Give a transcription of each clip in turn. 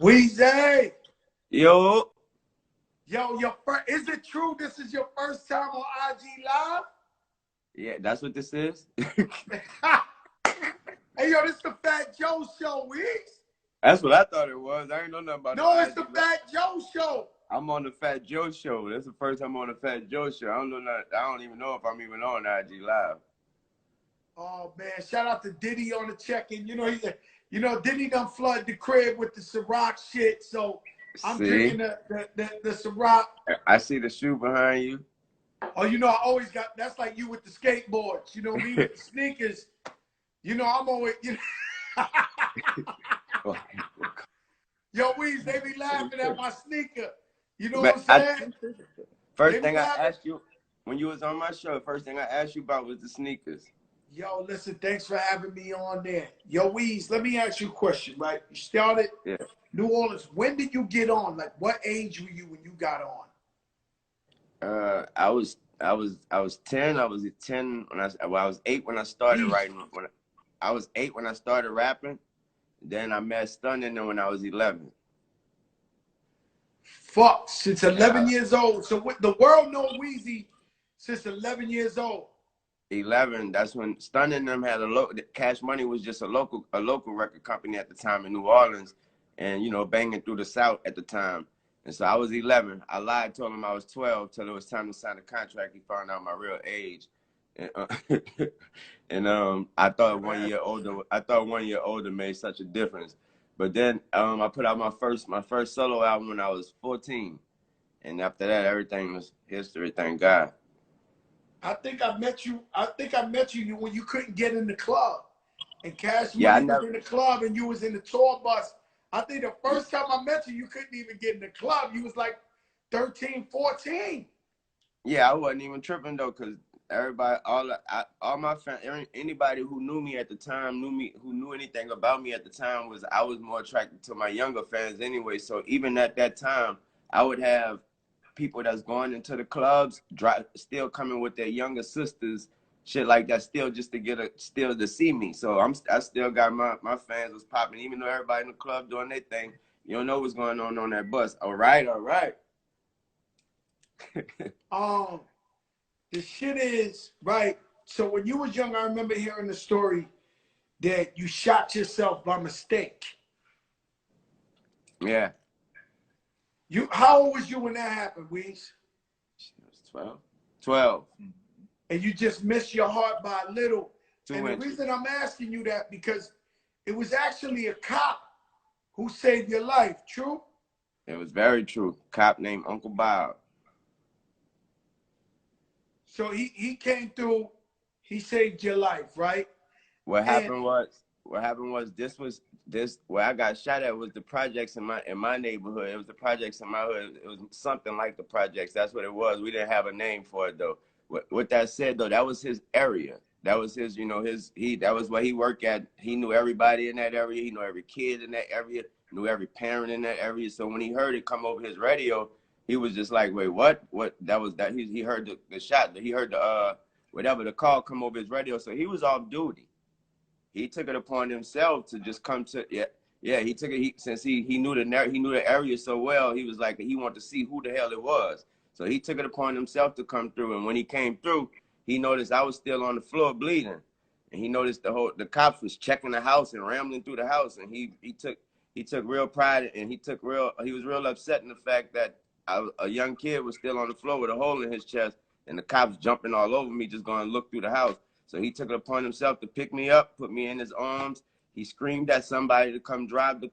Weezy. Yo. Yo, is it true this is your first time on IG Live? Yeah, that's what this is. Hey, yo, this is the Fat Joe Show, Weez. That's what I thought it was. I ain't know nothing about it. No, it's the Fat Joe Show. I'm on the Fat Joe Show. That's the first time I'm on the Fat Joe Show. I don't even know if I'm even on IG Live. Oh man, shout out to Diddy on the check-in. Diddy done flood the crib with the Ciroc shit, so I'm drinking the Ciroc. I see the shoe behind you. Oh, I always got, that's like you with the skateboards. Me with the sneakers. I'm always, Yo, Weez, they be laughing at my sneaker. You know what I'm saying? First thing I asked you, when you was on my show, first thing I asked you about was the sneakers. Yo, listen, thanks for having me on there. Yo, Weez, let me ask you a question, right? You started New Orleans. When did you get on? Like, what age were you when you got on? I was 10. I was 10 when I was 8 when I started writing. I was 8 when I started rapping. Then I met Stunning when I was 11. Fuck, since 11 years old. So what, the world know Weezy since 11 years old. 11. That's when Stunning them had Cash Money was just a local record company at the time in New Orleans, and banging through the South at the time. And so I was 11. I lied, told him I was 12 till it was time to sign a contract. He found out my real age, and I thought 1 year older. I thought 1 year older made such a difference. But then I put out my first solo album when I was 14, and after that everything was history. Thank God. I think I met you when you couldn't get in the club, and Cash Money was in the club, and you was in the tour bus. I think the first time I met you, you couldn't even get in the club. You was like 13, 14. Yeah, I wasn't even tripping though, cause everybody, all my fans, anybody who knew me at the time, who knew anything about me at the time, I was more attracted to my younger fans anyway. So even at that time, I would have people that's going into the clubs, still coming with their younger sisters, shit like that, still just to still to see me. So I still got my fans was popping, even though everybody in the club doing their thing. You don't know what's going on that bus. All right. The shit is, right, so when you was young, I remember hearing the story that you shot yourself by mistake. Yeah. How old was you when that happened, Weez? I was 12. And you just missed your heart by a little. 2 and inches. The reason I'm asking you that, because it was actually a cop who saved your life, true? It was very true. Cop named Uncle Bob. So he came through, he saved your life, right? What happened was this where I got shot at was the projects in my neighborhood. It was the projects in my hood. It was something like the projects. That's what it was. We didn't have a name for it though. With that said though, that was his area. That was his, that was where he worked at. He knew everybody in that area. He knew every kid in that area, knew every parent in that area. So when he heard it come over his radio, he was just like, wait, what? What? That was that. He heard the shot. He heard the whatever the call come over his radio. So he was off duty. He took it upon himself to just come to he took it. Since he knew the area so well, he was like he wanted to see who the hell it was. So he took it upon himself to come through. And when he came through, he noticed I was still on the floor bleeding, and he noticed the cops was checking the house and rambling through the house. And he took real pride, and he was real upset in the fact that a young kid was still on the floor with a hole in his chest, and the cops jumping all over me, just going to look through the house. So he took it upon himself to pick me up, put me in his arms. He screamed at somebody to come drive the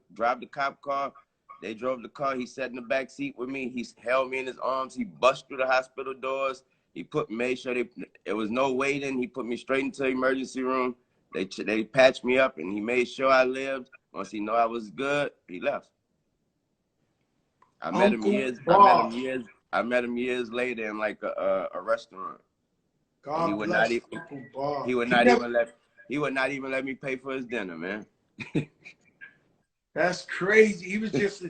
cop car. They drove the car. He sat in the back seat with me. He held me in his arms. He busted through the hospital doors. He made sure there was no waiting. He put me straight into the emergency room. They patched me up, and he made sure I lived. Once he knew I was good, he left. I met him years later in like a restaurant. God he would bless He would not even let me pay for his dinner, man. That's crazy. He was just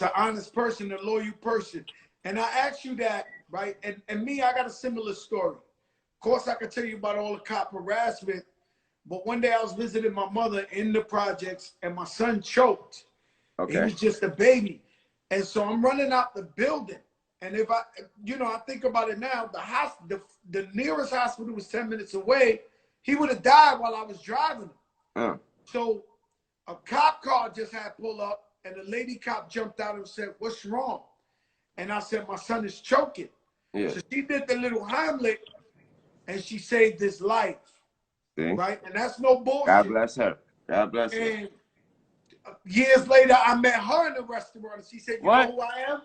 an honest person, a loyal person. And I asked you that, right? And me, I got a similar story. Of course, I could tell you about all the cop harassment, but one day I was visiting my mother in the projects, and my son choked. He Okay. was just a baby. And so I'm running out the building. And if I, I think about it now, the nearest hospital was 10 minutes away. He would have died while I was driving him. So a cop car just had pulled up, and a lady cop jumped out and said, "What's wrong?" And I said, "My son is choking." Yeah. So she did the little Heimlich, and she saved his life. See? Right? And that's no bullshit. God bless her. God bless her. And years later, I met her in the restaurant, and she said, "You know who I am?"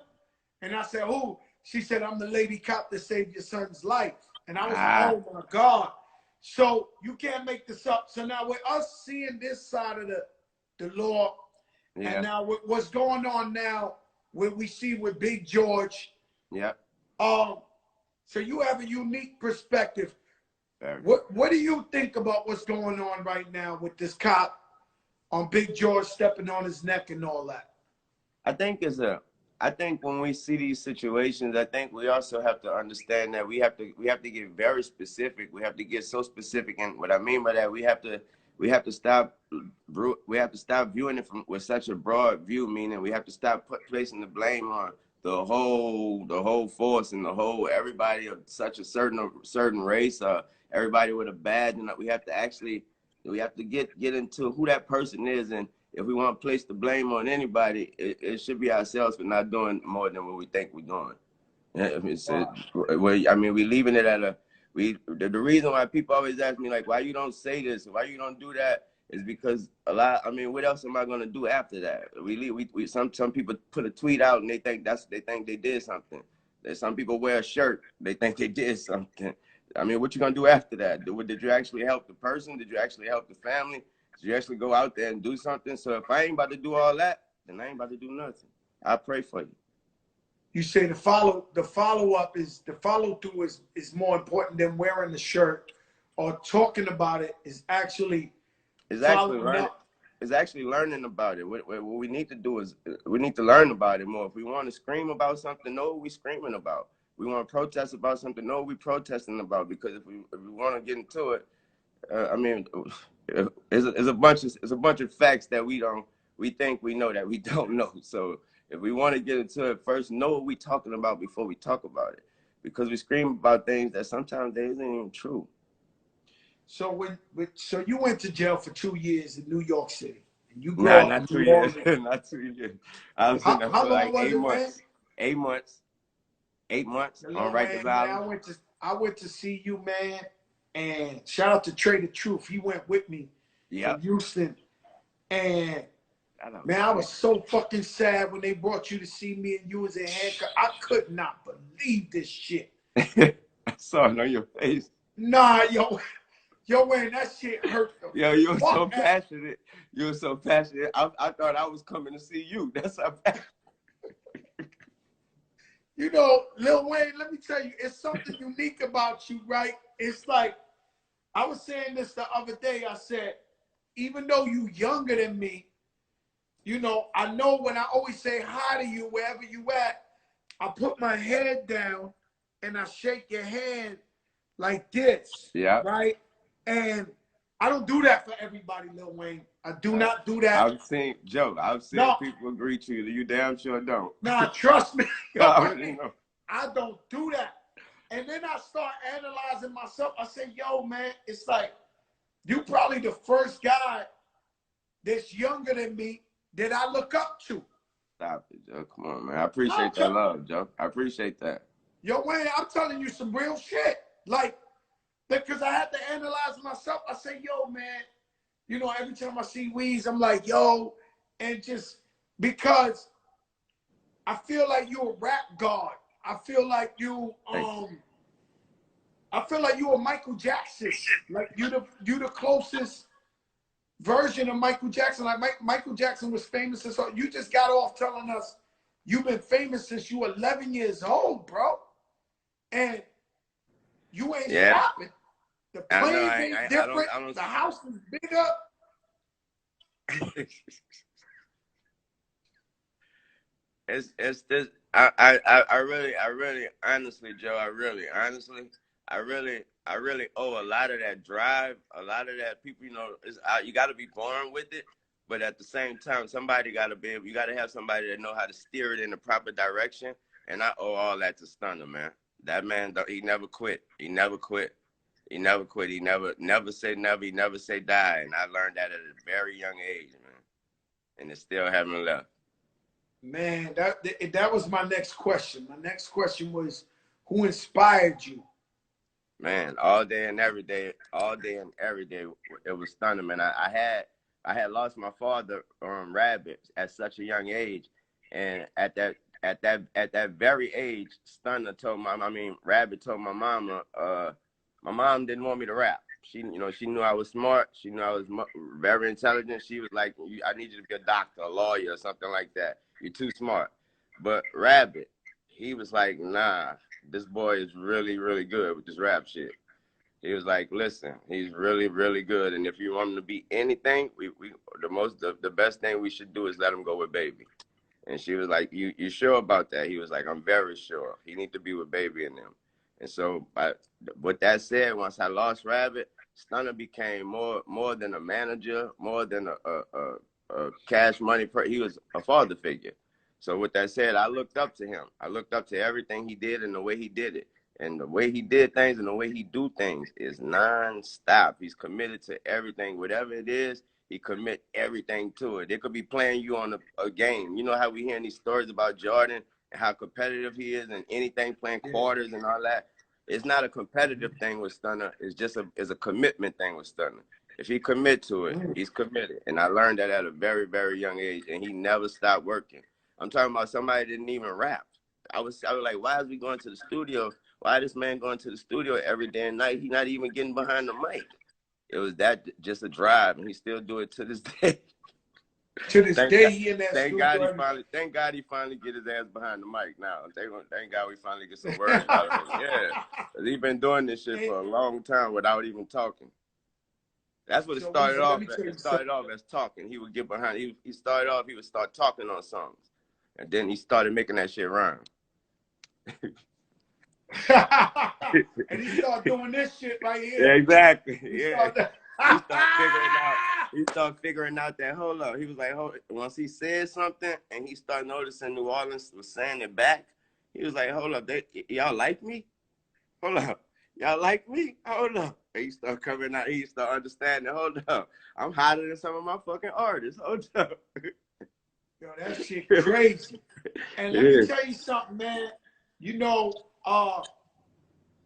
And I said, "Who?" She said, "I'm the lady cop that saved your son's life." And I was like, "Oh my God." So you can't make this up. So now with us seeing this side of the law, and now what's going on now, what we see with Big George. Yeah. So you have a unique perspective. What do you think about what's going on right now with this cop on Big George stepping on his neck and all that? I think when we see these situations, I think we also have to understand that we have to get very specific. We have to get so specific, and what I mean by that, we have to stop viewing it with such a broad view. Meaning, we have to stop placing the blame on the whole force and everybody of such a certain race, everybody with a badge, and we have to get into who that person is. And if we want to place the blame on anybody, it should be ourselves for not doing more than what we think we're doing. We leaving it at the reason why people always ask me, like, why you don't say this, why you don't do that, is because what else am I gonna do after that? Some people put a tweet out and they think they did something. Some people wear a shirt, they think they did something. What you gonna do after that? Did you actually help the person? Did you actually help the family? Did you actually go out there and do something? So if I ain't about to do all that, then I ain't about to do nothing. I pray for you. You say the follow through is more important than wearing the shirt or talking about it. Is actually learning. It's actually learning about it. What we need to do is we need to learn about it more. If we want to scream about something, know what we screaming about. We want to protest about something, know what we protesting about. Because if we want to get into it, it's a bunch of facts that we think we know that we don't know. So if we want to get into it, first know what we talking about before we talk about it, because we scream about things that sometimes they isn't even true. So so you went to jail for 2 years in New York City, and you grew up. Not 2 years. Not 2 years. I was in there for like 8 months. 8 months. 8 months on Rikers Island. I went to see you, man. And shout out to Trey the Truth. He went with me from Houston. And man, I was so fucking sad when they brought you to see me and you was in handcuffs. I could not believe this shit. I saw it on your face. Nah, yo, man, that shit hurt. Yo, you were so passionate. You were so passionate. I thought I was coming to see you. That's how passionate. Lil Wayne, let me tell you, it's something unique about you, right? It's like, I was saying this the other day. I said, even though you younger than me, I know when I always say hi to you, wherever you at, I put my head down and I shake your hand like this, right? And I don't do that for everybody, Lil Wayne. I do not do that. I've seen people greet you. You damn sure don't. Nah, trust me. I don't do that. And then I start analyzing myself. I say, yo, man, it's like, you probably the first guy that's younger than me that I look up to. Stop it, Joe. Come on, man. I appreciate that love, Joe. I appreciate that. Yo, Wayne, I'm telling you some real shit. Like, because I had to analyze myself. I say, yo, man, every time I see Weez, I'm like, yo, and just because I feel like you're a rap god. I feel like you a Michael Jackson. Like you the closest version of Michael Jackson. Like Michael Jackson was famous since you just got off telling us you've been famous since you were 11 years old, bro. And you ain't stopping. The planes ain't different. I don't, the house is bigger. It's this. I really, honestly, Joe, I really owe a lot of that drive, a lot of that people, you got to be born with it. but at the same time, somebody got to be able, you got to have somebody that know how to steer it in the proper direction. And I owe all that to Stunner, man. That man, he never quit. He never quit. He never quit. He never say never. He never say die. And I learned that at a very young age, man. And it still haven't left. Man, that was my next question. My next question was, who inspired you? Man, all day and every day, it was Stunner, man. I had lost my father, Rabbit, at such a young age, and at that very age, Stunner told Rabbit told my mama, my mom didn't want me to rap. She knew I was smart. She knew I was very intelligent. She was like, I need you to be a doctor, a lawyer, or something like that. You're too smart. But Rabbit, he was like, nah, this boy is really, really good with this rap shit. He was like, listen, he's really, really good. And if you want him to be anything, the best thing we should do is let him go with Baby. And she was like, you sure about that? He was like, I'm very sure. He need to be with Baby and them. And so, with that said, once I lost Rabbit, Stunner became more than a manager, more than a cash money. He was a father figure. So with that said, I looked up to him. I looked up to everything he did and the way he did it. And the way he did things and the way he do things is non-stop. He's committed to everything. Whatever it is, he commit everything to it. They could be playing you on a game. You know how we hear these stories about Jordan and how competitive he is and anything playing quarters and all that. It's not a competitive thing with Stunner. It's just a commitment thing with Stunner. If he commit to it, he's committed. And I learned that at a very, very young age, and he never stopped working. I'm talking about somebody that didn't even rap. I was like, why is we going to the studio? Why this man going to the studio every day and night? He not even getting behind the mic. It was that just a drive, and he still do it to this day. To this day, he in that studio. Thank God he finally get his ass behind the mic now. Thank God we finally get some words out of him. Yeah, he been doing this shit for a long time without even talking. That's what it started off. It started off as talking. He would get behind. He started off. He would start talking on songs, and then he started making that shit rhyme. And he started doing this shit right here. Yeah, exactly. He started figuring out that, hold up. He was like, once he said something and he started noticing New Orleans was saying it back, he was like, hold up, y'all like me? Hold up. Y'all like me? Hold up. And he started coming out. He started understanding, hold up. I'm hotter than some of my fucking artists. Hold up. Yo, that shit crazy. And let me tell you something, man. You know,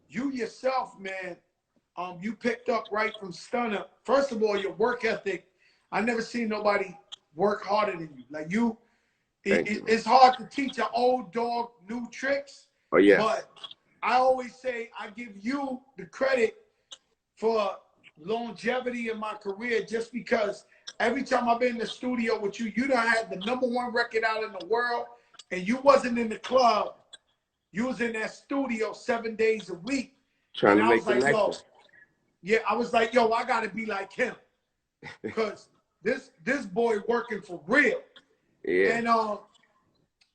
you yourself, man, you picked up right from Stunner. First of all, your work ethic. I never seen nobody work harder than you. Like you, it's hard to teach an old dog new tricks. Oh yeah. But I always say I give you the credit for longevity in my career, just because every time I've been in the studio with you, you done had the #1 record out in the world, and you wasn't in the club. You was in that studio 7 days a week. Trying to make connections. I was like, yo, I gotta be like him, because this boy working for real. Yeah.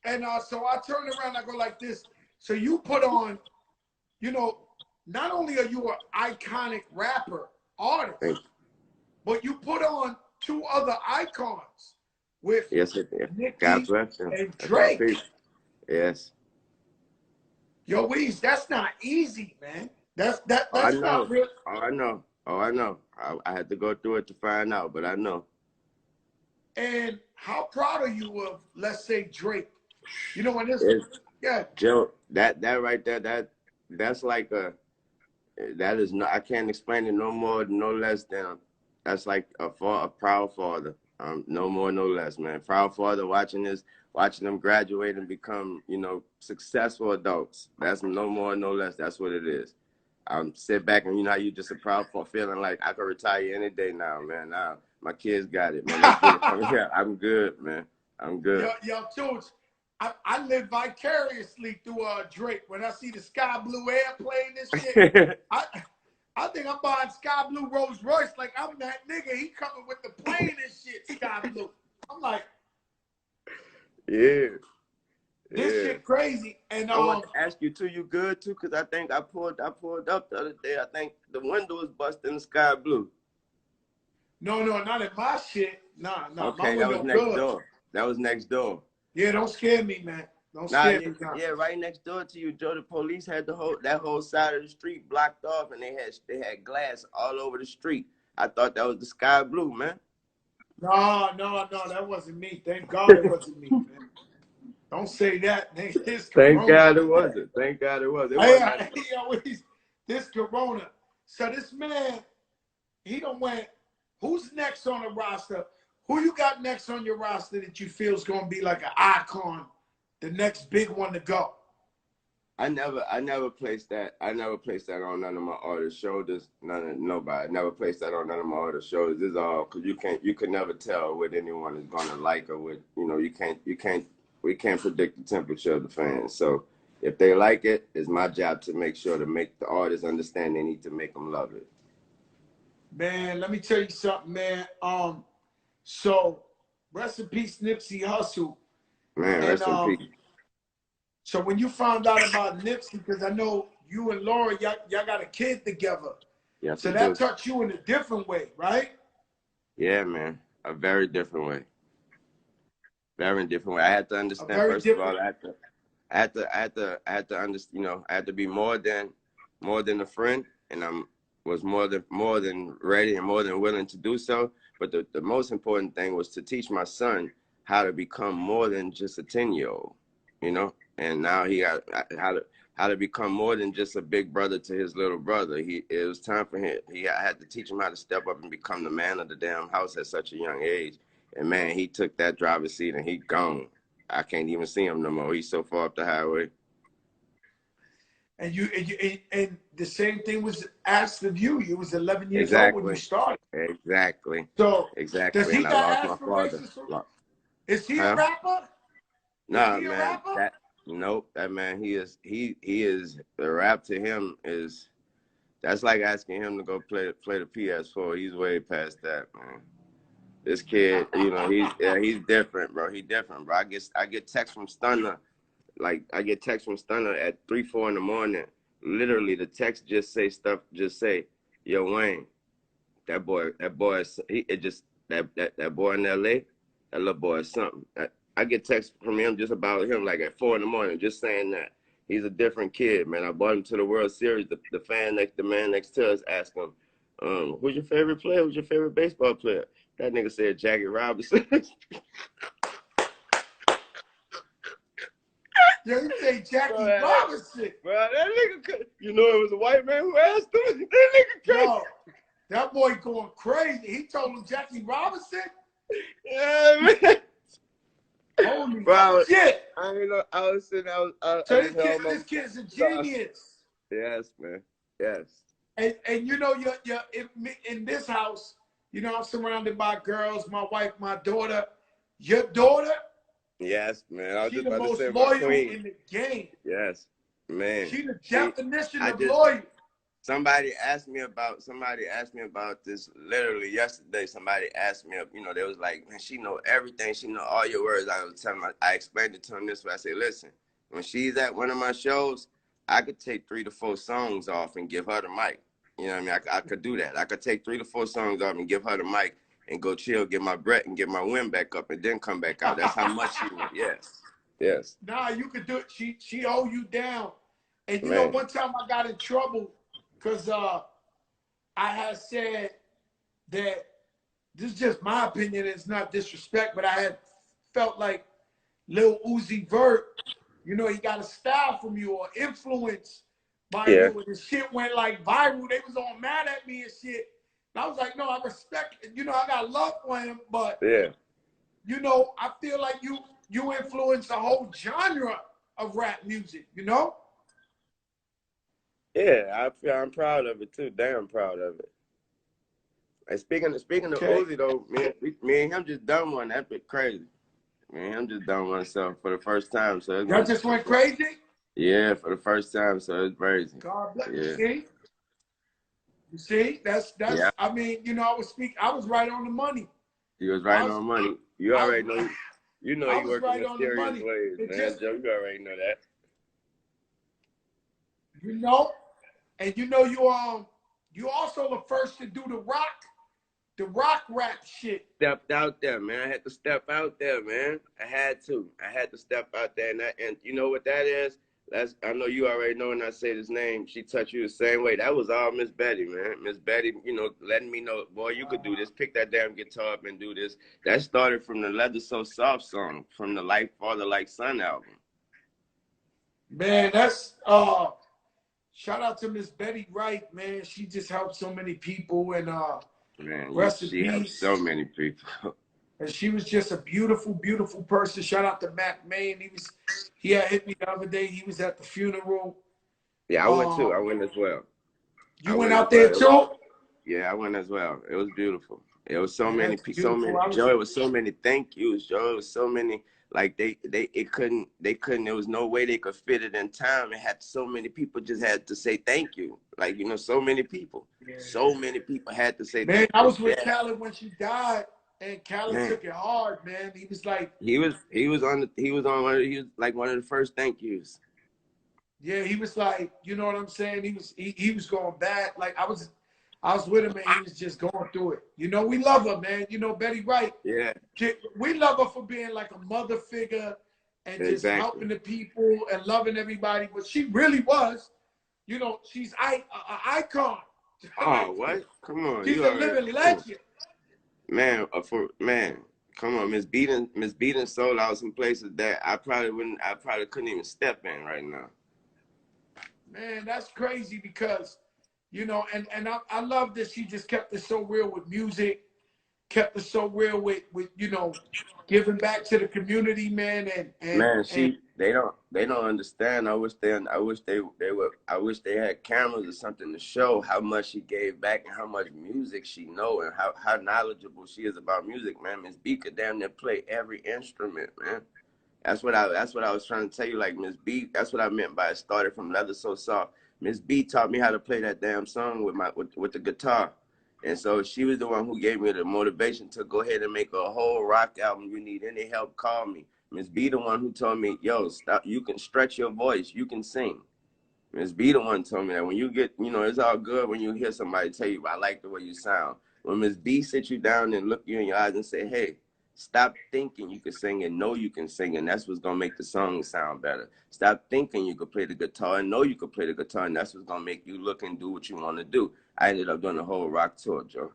And so I turn around, I go like this. So you put on, you know, not only are you an iconic rapper, artist, but you put on 2 other icons with Nicki and Drake. Yes. Yo, Weez, that's not easy, man. That's not real. Oh, I know. I had to go through it to find out, but I know. And how proud are you of, let's say, Drake? You know, when this, Joe, that right there, that's like that is not. I can't explain it no more, no less than. That's like a proud father. No more, no less, man. Proud father watching them graduate and become, you know, successful adults. That's no more, no less. That's what it is. Sit back and, you know, how you just a proud for feeling like I could retire any day now, man. Now my kids got it, man. Yeah, I'm good, man. I'm good. Yo, Toots, I live vicariously through Drake. When I see the Sky Blue Airplane and shit, I think I'm buying Sky Blue Rolls Royce like I'm that nigga. He coming with the plane and shit, Sky Blue. I'm like, yeah. This shit crazy. And I want to ask you too, you good too? Because I think I pulled up the other day. I think the window was busted in the Sky Blue. No, not in my shit. Nah. Okay, Mine that was was no next good. door. That was next door. Yeah, don't scare me, man. Don't Nah, scare me, John. yeah, right next door to you, Joe. The police had that whole side of the street blocked off, and they had glass all over the street. I thought that was the sky blue, man. No, that wasn't me. Thank God it wasn't me, man. Don't say that. This Thank Corona. God it wasn't. Thank God it was. It wasn't that. This Corona. So this man, he done went. Who's next on the roster? Who you got next on your roster that you feel is gonna be like an icon, the next big one to go? I never placed that. I never placed that on none of my artists' shoulders. Nobody. I never placed that on none of my artists' shoulders. This is all because you can never tell what anyone is gonna like or what we can't predict the temperature of the fans. So if they like it, it's my job to make sure to make the artists understand they need to make them love it. Man, let me tell you something, man. So rest in peace, Nipsey Hussle. Man, rest in peace. So when you found out about Nipsey, because I know you and Laura, y'all got a kid together. Yes, so that touched you in a different way, right? Yeah, man. A very different way. Very different way. I had to understand, first of all, I had to understand, I had to be more than a friend, and was more than ready and more than willing to do so. But the most important thing was to teach my son how to become more than just a 10-year-old, and now he got how to become more than just a big brother to his little brother. It was time for him. I had to teach him how to step up and become the man of the damn house at such a young age. And man, he took that driver's seat and he gone. I can't even see him no more. He's so far up the highway. And the same thing was asked of you. You was 11 years old when you started. Exactly. So exactly. Does he and got I lost my father. Is he a rapper? Nah, man. Nope. That man, he is the rap to him is that's like asking him to go play the PS4. He's way past that, man. This kid, he's different, bro. He's different, bro. I get texts from Stunner. Like I get texts from Stunner at 3, 4 in the morning. Literally, the text just say, "Yo, Wayne, that boy, that boy in LA, that little boy is something." I get texts from him just about him, like at 4 in the morning, just saying that he's a different kid, man. I brought him to the World Series. The man next to us asked him, "Who's your favorite player? Who's your favorite baseball player?" That nigga said Jackie Robinson. Yeah, you say Jackie Robinson. Bro, that nigga, it was a white man who asked him. That nigga crazy. Yo, that boy going crazy. He told him Jackie Robinson? Yeah, man. Holy bro, shit. I was sitting out. So this kid's a genius. Yes, man. Yes. And you're in this house, I'm surrounded by girls, my wife, my daughter. Your daughter? Yes, man. I was She's just about the most to say loyal my queen. in the game. Yes, man. She's the definition of loyal. Somebody asked me about this literally yesterday. Somebody asked me, they was like, man, she know everything. She know all your words. I was telling them, I explained it to them this way. I say, listen, when she's at one of my shows, I could take 3 to 4 songs off and give her the mic. You know what I mean? I could do that. I could take 3 to 4 songs off and give her the mic and go chill, get my breath and get my wind back up and then come back out. That's how much she went. Yes. Yes. Nah, you could do it. She hold you down. And one time I got in trouble because I had said that this is just my opinion, it's not disrespect, but I had felt like Lil Uzi Vert, he got a style from you or influence by you, and the shit went like viral. They was all mad at me and shit. And I was like, no, I respect it. I got love for him, but I feel like you influence a whole genre of rap music, Yeah, I'm proud of it too. Damn proud of it. And speaking of Uzi though, me and him just done one. That bit crazy. Me and him just done one for the first time. So y'all just went crazy? Yeah, for the first time. So it's crazy. God bless you. You see? That's yeah. I mean, I was right on the money. You was right on money. You already know. You work right in mysterious ways, man. Joe, you already know that. And you also the first to do the rock the rock rap shit. Stepped out there, man. I had to step out there, man. I had to step out there, and you know what that is? I know you already know when I say this name. She touched you the same way. That was all Miss Betty, man. Miss Betty, you know, letting me know, boy, you could do this. Pick that damn guitar up and do this. That started from the Leather So Soft song, from the Like Father Like Son album. Man, that's shout out to Miss Betty Wright, man. She just helped so many people, and man, she helped so many people. And she was just a beautiful, beautiful person. Shout out to Mac Main. He had hit me the other day. He was at the funeral. Yeah, I went too. I went as well. You went out there too? Yeah, I went as well. It was beautiful. It was so many people, Joe, it was so many thank yous, Joe. It was so many, like they couldn't, there was no way they could fit it in time. It had so many people just had to say thank you. Like, you know, so many people. Yeah. So many people had to say thank you. Man, I was with Khaled when she died. And Khaled took it hard, man. He was like he was like one of the first thank yous. Yeah, he was like, you know what I'm saying? He was going back. Like I was with him and he was just going through it. You know, we love her, man. You know, Betty Wright. Yeah. We love her for being like a mother figure and just helping the people and loving everybody. But she really was, you know, she's an icon. Oh, what? Come on. She's a living legend. Man, come on, Miss Beaton sold out some places that I probably couldn't even step in right now. Man, that's crazy because, you know, and I love that she just kept it so real with music, kept it so real with you know, giving back to the community, man. They don't understand. I wish they had cameras or something to show how much she gave back and how much music she know and how knowledgeable she is about music, man. Miss B could damn near play every instrument, man. That's what I was trying to tell you. Like Miss B, that's what I meant by it started from Leather So Soft. Miss B taught me how to play that damn song with the guitar. And so she was the one who gave me the motivation to go ahead and make a whole rock album. You need any help, call me. Miss B the one who told me, yo, stop, you can stretch your voice, you can sing. Miss B the one told me that when you get, you know, it's all good when you hear somebody tell you, I like the way you sound. When Miss B sits you down and look you in your eyes and say, hey, stop thinking you can sing and know you can sing, and that's what's gonna make the song sound better. Stop thinking you could play the guitar and know you could play the guitar, and that's what's gonna make you look and do what you want to do. I ended up doing the whole rock tour, Joe.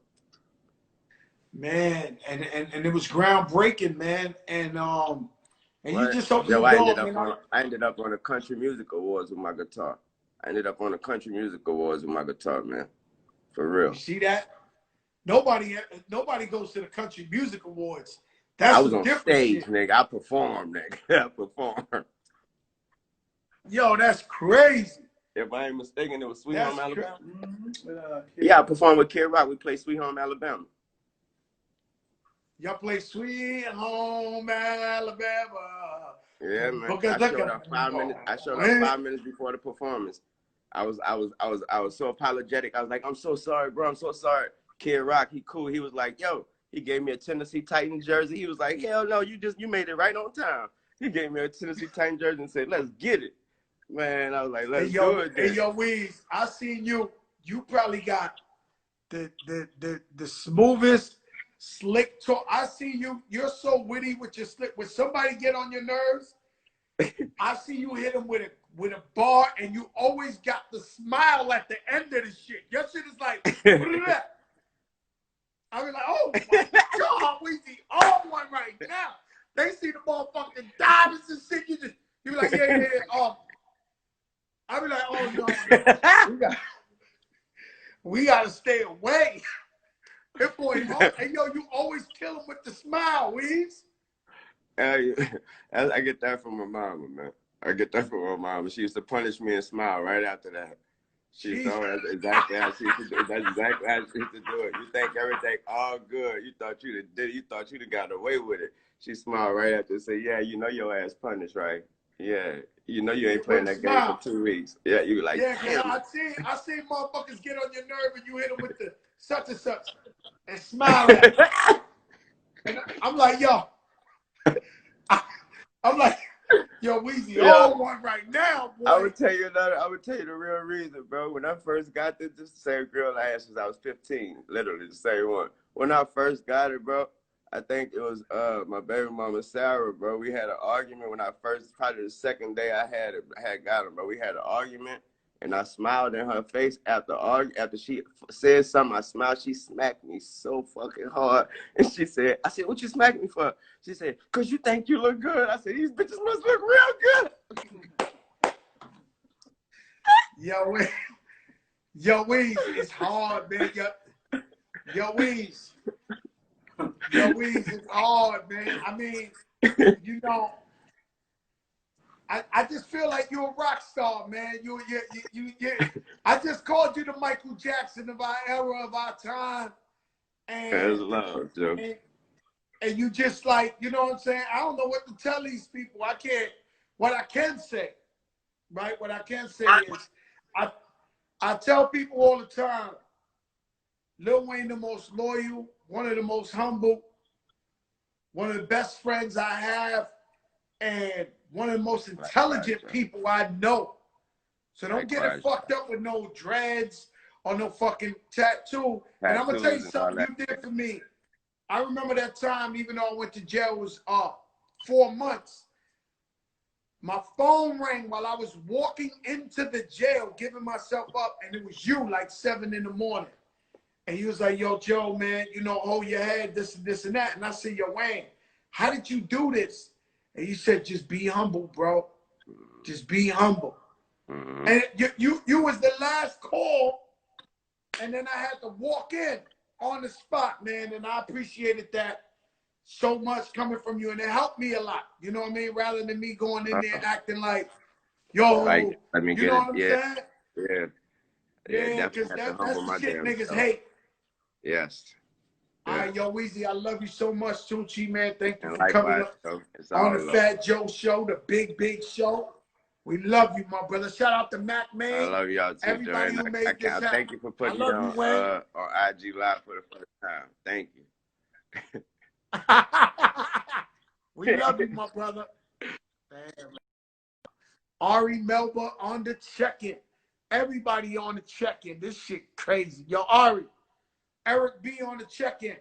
Man, and it was groundbreaking, man. And you just hope Joe, I ended up on the Country Music Awards with my guitar. I ended up on the Country Music Awards with my guitar, man. For real. You see that? Nobody goes to the Country Music Awards. That's I was on stage, nigga. I performed, nigga. I performed. Yo, that's crazy. If I ain't mistaken, it was Sweet Home Alabama. Yeah, I performed with Kid Rock. We played Sweet Home Alabama. Y'all play Sweet Home Alabama. Yeah, man. I showed up 5 minutes. I showed up 5 minutes before the performance. I was so apologetic. I was like, I'm so sorry, bro. I'm so sorry. Kid Rock, he cool. He was like, yo, he gave me a Tennessee Titans jersey. He was like, hell no, you made it right on time. He gave me a Tennessee Titans jersey and said, let's get it. Man, I was like, let's do it. Hey, yo, Weez, I seen you. You probably got the smoothest slick talk. I see you. You're so witty with your slick. When somebody get on your nerves, I see you hit them with a bar, and you always got the smile at the end of the shit. Your shit is like, I be like, oh my God, Weezy on one right now. They see the motherfucking diamonds and shit. You be like, yeah. I be like, oh no, we gotta stay away. That boy, hey yo, you always kill him with the smile, Weez. I get that from my mama, man. I get that from my mama. She used to punish me and smile right after that. That's exactly how she used to do it. That's exactly how she used to do it. You think everything all good. You thought you did it. You thought you'd have got away with it. She smiled right after and said, yeah, you know your ass punished, right? Yeah. You know you ain't playing that game for 2 weeks. Yeah, you like, yeah, I see motherfuckers get on your nerve and you hit them with the such and such and smile at them. And I'm like, yo. I'm like, yo, Weezy, on one right now, boy. I would tell you the real reason, bro. When I first got this the same girl I asked since I was 15, literally the same one. when I first got it, bro, I think it was my baby mama Sarah, bro. We had an argument when I first, probably the second day I had got him, bro. We had an argument, and I smiled in her face after she said something. I smiled. She smacked me so fucking hard, and she said, "I said, what you smacked me for?" She said, "Cause you think you look good." I said, "These bitches must look real good." Yo, Weez, it's hard, man. Yo, Weez, it's hard, man. I mean, you know, I just feel like you're a rock star, man. You. I just called you the Michael Jackson of our era, of our time, That's love, Joe. And you just like, you know what I'm saying? I don't know what to tell these people. What I can say, right? What I can say is, I tell people all the time, Lil Wayne the most loyal, one of the most humble, one of the best friends I have, and one of the most intelligent people I know. So don't get it fucked up with no dreads or no fucking tattoo. And I'm gonna tell you something you did for me. I remember that time, even though I went to jail, it was 4 months. My phone rang while I was walking into the jail, giving myself up, and it was you, like 7 in the morning. And he was like, "Yo, Joe, man, you know, hold your head, this and that." And I said, "Yo, Wayne, how did you do this?" And he said, "Just be humble, bro. Just be humble." Mm-hmm. And you was the last call, and then I had to walk in on the spot, man. And I appreciated that so much coming from you, and it helped me a lot. You know what I mean? Rather than me going in there acting like, "Yo, like, let me you know what I'm saying?" Yeah, because that's the shit niggas hate. Yes. All right, yo, Weezy, I love you so much, Tucci, man. Thank you and for coming up on the love. Fat Joe Show, the big show. We love you, my brother. Shout out to Mac, man. I love y'all too, everybody Joe. who made this happen. Thank you for putting me on IG Live for the first time. Thank you. We love you, my brother. Damn. Ari Melba on the check-in. Everybody on the check-in. This shit crazy. Yo, Ari. Eric B on the check-in.